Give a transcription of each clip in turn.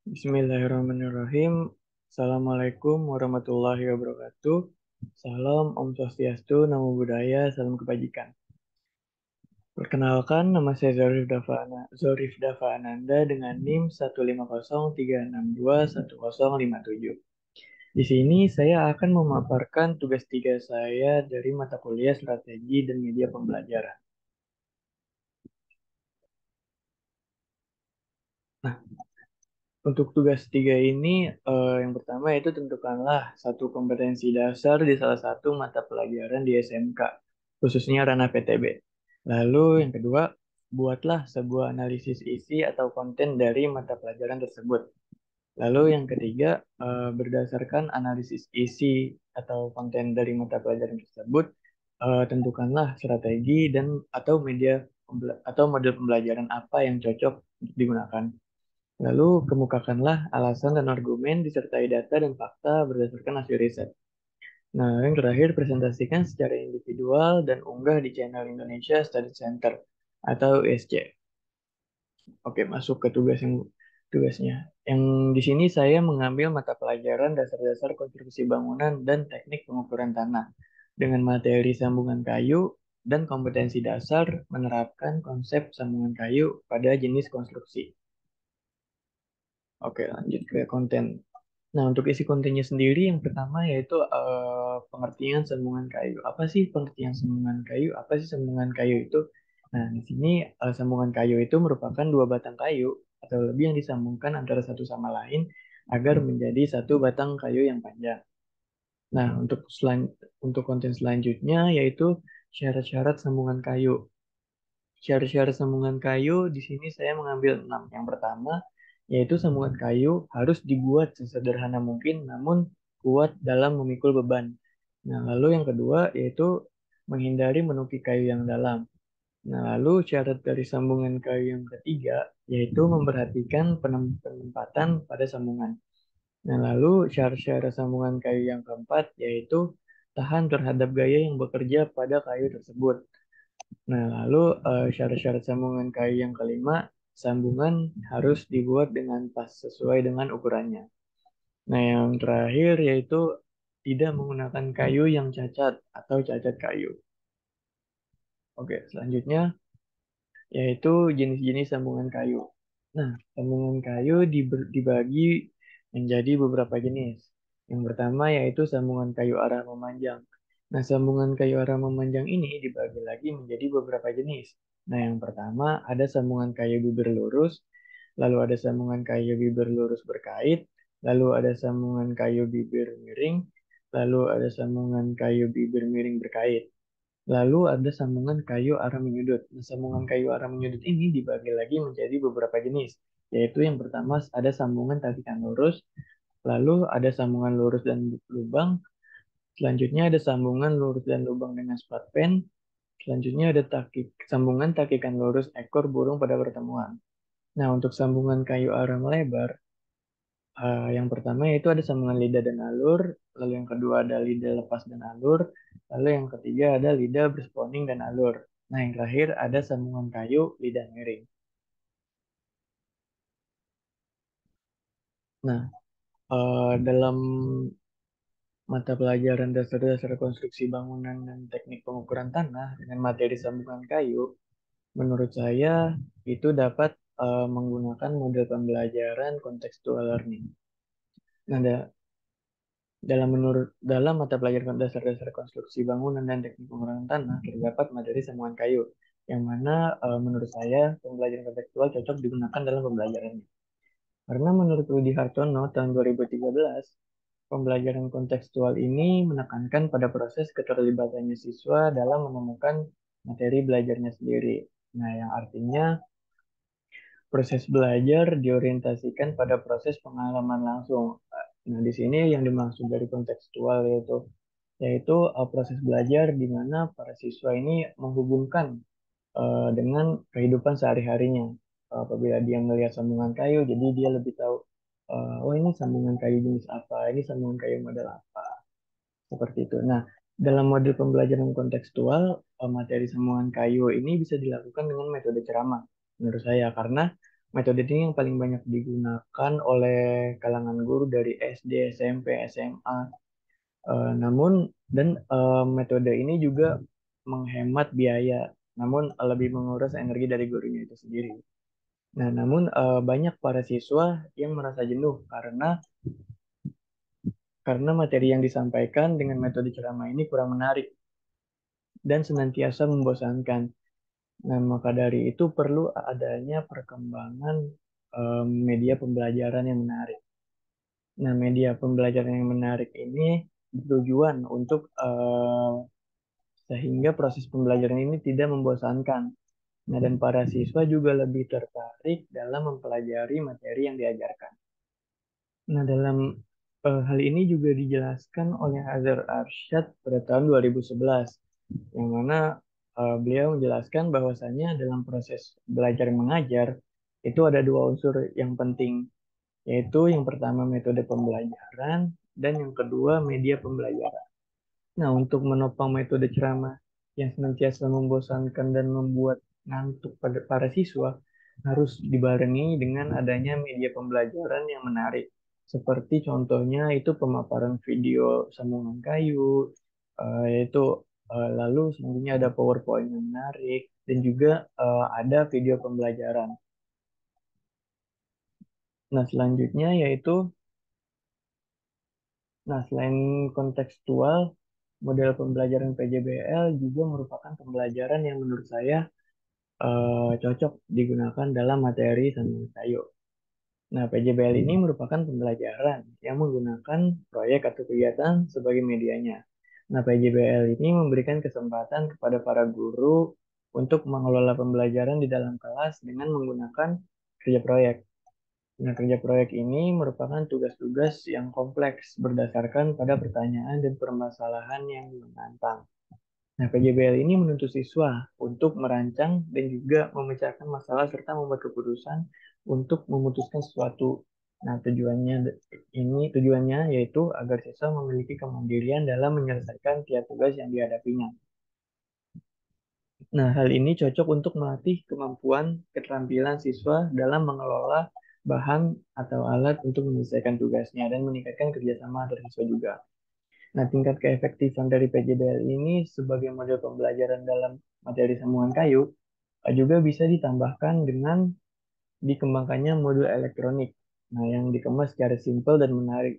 Bismillahirrahmanirrahim. Assalamualaikum warahmatullahi wabarakatuh. Salam Om Swastiastu, Namo Buddhaya, salam kebajikan. Perkenalkan, nama saya Zorif Dava Ananda dengan NIM 15036210057. Di sini saya akan memaparkan tugas 3 saya dari mata kuliah Strategi dan Media Pembelajaran. Nah, untuk tugas 3 ini, yang pertama itu tentukanlah satu kompetensi dasar di salah satu mata pelajaran di SMK, khususnya ranah PTB. Lalu yang kedua, buatlah sebuah analisis isi atau konten dari mata pelajaran tersebut. Lalu yang ketiga, berdasarkan analisis isi atau konten dari mata pelajaran tersebut, tentukanlah strategi dan atau media atau model pembelajaran apa yang cocok untuk digunakan. Lalu kemukakanlah alasan dan argumen disertai data dan fakta berdasarkan hasil riset. Nah, yang terakhir presentasikan secara individual dan unggah di channel Indonesia Study Center atau ISC. Oke, masuk ke tugasnya. Yang di sini saya mengambil mata pelajaran dasar-dasar konstruksi bangunan dan teknik pengukuran tanah dengan materi sambungan kayu dan kompetensi dasar menerapkan konsep sambungan kayu pada jenis konstruksi. Oke, lanjut ke konten. Nah, untuk isi kontennya sendiri, yang pertama yaitu pengertian sambungan kayu. Apa sih pengertian sambungan kayu? Apa sih sambungan kayu itu? Nah, di sini sambungan kayu itu merupakan dua batang kayu atau lebih yang disambungkan antara satu sama lain agar menjadi satu batang kayu yang panjang. Nah, untuk konten selanjutnya yaitu syarat-syarat sambungan kayu. Syarat-syarat sambungan kayu di sini saya mengambil 6. Yang pertama, yaitu sambungan kayu harus dibuat sesederhana mungkin namun kuat dalam memikul beban. Nah, lalu yang kedua yaitu menghindari menuki kayu yang dalam. Nah, lalu syarat dari sambungan kayu yang ketiga yaitu memperhatikan penempatan pada sambungan. Nah, lalu syarat-syarat sambungan kayu yang keempat yaitu tahan terhadap gaya yang bekerja pada kayu tersebut. Nah, lalu syarat-syarat sambungan kayu yang kelima, sambungan harus dibuat dengan pas sesuai dengan ukurannya. Nah, yang terakhir yaitu tidak menggunakan kayu yang cacat atau cacat kayu. Oke, selanjutnya yaitu jenis-jenis sambungan kayu. Nah, sambungan kayu dibagi menjadi beberapa jenis. Yang pertama yaitu sambungan kayu arah memanjang. Nah, sambungan kayu arah memanjang ini dibagi lagi menjadi beberapa jenis. Nah, yang pertama ada sambungan kayu bibir lurus, lalu ada sambungan kayu bibir lurus berkait, lalu ada sambungan kayu bibir miring, lalu ada sambungan kayu bibir miring berkait. Lalu ada sambungan kayu arah menyudut. Nah, sambungan kayu arah menyudut ini dibagi lagi menjadi beberapa jenis, yaitu yang pertama ada sambungan takikan lurus, lalu ada sambungan lurus dan lubang, selanjutnya ada sambungan lurus dan lubang dengan spot pen, selanjutnya ada sambungan takikan lurus ekor burung pada pertemuan. Nah, untuk sambungan kayu arah melebar, yang pertama yaitu ada sambungan lidah dan alur, lalu yang kedua ada lidah lepas dan alur, lalu yang ketiga ada lidah berspawning dan alur. Nah, yang terakhir ada sambungan kayu lidah miring. Nah, dalam mata pelajaran dasar-dasar konstruksi bangunan dan teknik pengukuran tanah dengan materi sambungan kayu, menurut saya itu dapat menggunakan model pembelajaran contextual learning. Nah, dalam mata pelajaran dasar-dasar konstruksi bangunan dan teknik pengurangan tanah terdapat materi sambungan kayu, yang mana menurut saya pembelajaran kontekstual cocok digunakan dalam pembelajarannya. Karena menurut Rudi Hartono tahun 2013, pembelajaran kontekstual ini menekankan pada proses keterlibatannya siswa dalam menemukan materi belajarnya sendiri. Nah, yang artinya proses belajar diorientasikan pada proses pengalaman langsung. Nah, di sini yang dimaksud dari kontekstual yaitu proses belajar di mana para siswa ini menghubungkan dengan kehidupan sehari-harinya. Apabila dia melihat sambungan kayu, jadi dia lebih tahu, oh ini sambungan kayu jenis apa, ini sambungan kayu model apa, seperti itu. Nah, dalam model pembelajaran kontekstual, materi sambungan kayu ini bisa dilakukan dengan metode ceramah, menurut saya, karena Metode ini yang paling banyak digunakan oleh kalangan guru dari SD, SMP, SMA. Namun metode ini juga menghemat biaya, namun lebih menguras energi dari gurunya itu sendiri. Nah, namun banyak para siswa yang merasa jenuh karena materi yang disampaikan dengan metode ceramah ini kurang menarik dan senantiasa membosankan. Nah, maka dari itu perlu adanya perkembangan media pembelajaran yang menarik. Nah, media pembelajaran yang menarik ini bertujuan untuk sehingga proses pembelajaran ini tidak membosankan. Nah, dan para siswa juga lebih tertarik dalam mempelajari materi yang diajarkan. Nah, dalam hal ini juga dijelaskan oleh Hazar Arsyad pada tahun 2011, yang mana beliau menjelaskan bahwasanya dalam proses belajar mengajar itu ada dua unsur yang penting, yaitu yang pertama metode pembelajaran dan yang kedua media pembelajaran. Nah, untuk menopang metode ceramah yang senantiasa membosankan dan membuat ngantuk pada para siswa, harus dibarengi dengan adanya media pembelajaran yang menarik. Seperti contohnya itu pemaparan video sambungan kayu, yaitu lalu selanjutnya ada PowerPoint yang menarik, dan juga ada video pembelajaran. Nah, selanjutnya yaitu, nah selain kontekstual, model pembelajaran PJBL juga merupakan pembelajaran yang menurut saya cocok digunakan dalam materi sambungan kayu. Nah, PJBL ini merupakan pembelajaran yang menggunakan proyek atau kegiatan sebagai medianya. Nah, PJBL ini memberikan kesempatan kepada para guru untuk mengelola pembelajaran di dalam kelas dengan menggunakan kerja proyek. Nah, kerja proyek ini merupakan tugas-tugas yang kompleks berdasarkan pada pertanyaan dan permasalahan yang menantang. Nah, PJBL ini menuntut siswa untuk merancang dan juga memecahkan masalah serta membuat keputusan untuk memutuskan sesuatu. Nah, tujuannya yaitu agar siswa memiliki kemandirian dalam menyelesaikan tiap tugas yang dihadapinya. Nah, hal ini cocok untuk melatih kemampuan keterampilan siswa dalam mengelola bahan atau alat untuk menyelesaikan tugasnya dan meningkatkan kerjasama antar siswa juga. Nah, tingkat keefektifan dari PJBL ini sebagai model pembelajaran dalam materi sambungan kayu juga bisa ditambahkan dengan dikembangkannya modul elektronik. Nah, yang dikemas secara simpel dan menarik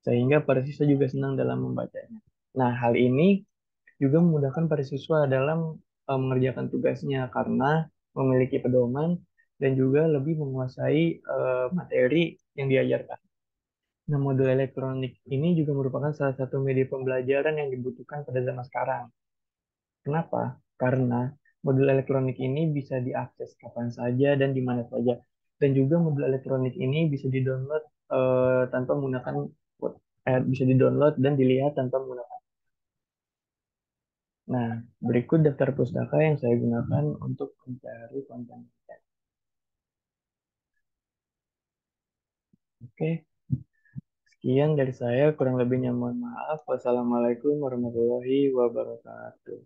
sehingga para siswa juga senang dalam membacanya. Nah, hal ini juga memudahkan para siswa dalam mengerjakan tugasnya karena memiliki pedoman dan juga lebih menguasai materi yang diajarkan. Nah, modul elektronik ini juga merupakan salah satu media pembelajaran yang dibutuhkan pada zaman sekarang. Kenapa? Karena modul elektronik ini bisa diakses kapan saja dan di mana saja. Dan juga modul elektronik ini bisa didownload tanpa menggunakan bisa didownload dan dilihat tanpa menggunakan. Nah, berikut daftar pustaka yang saya gunakan untuk mencari konten. Oke, sekian dari saya. Kurang lebihnya mohon maaf. Wassalamualaikum warahmatullahi wabarakatuh.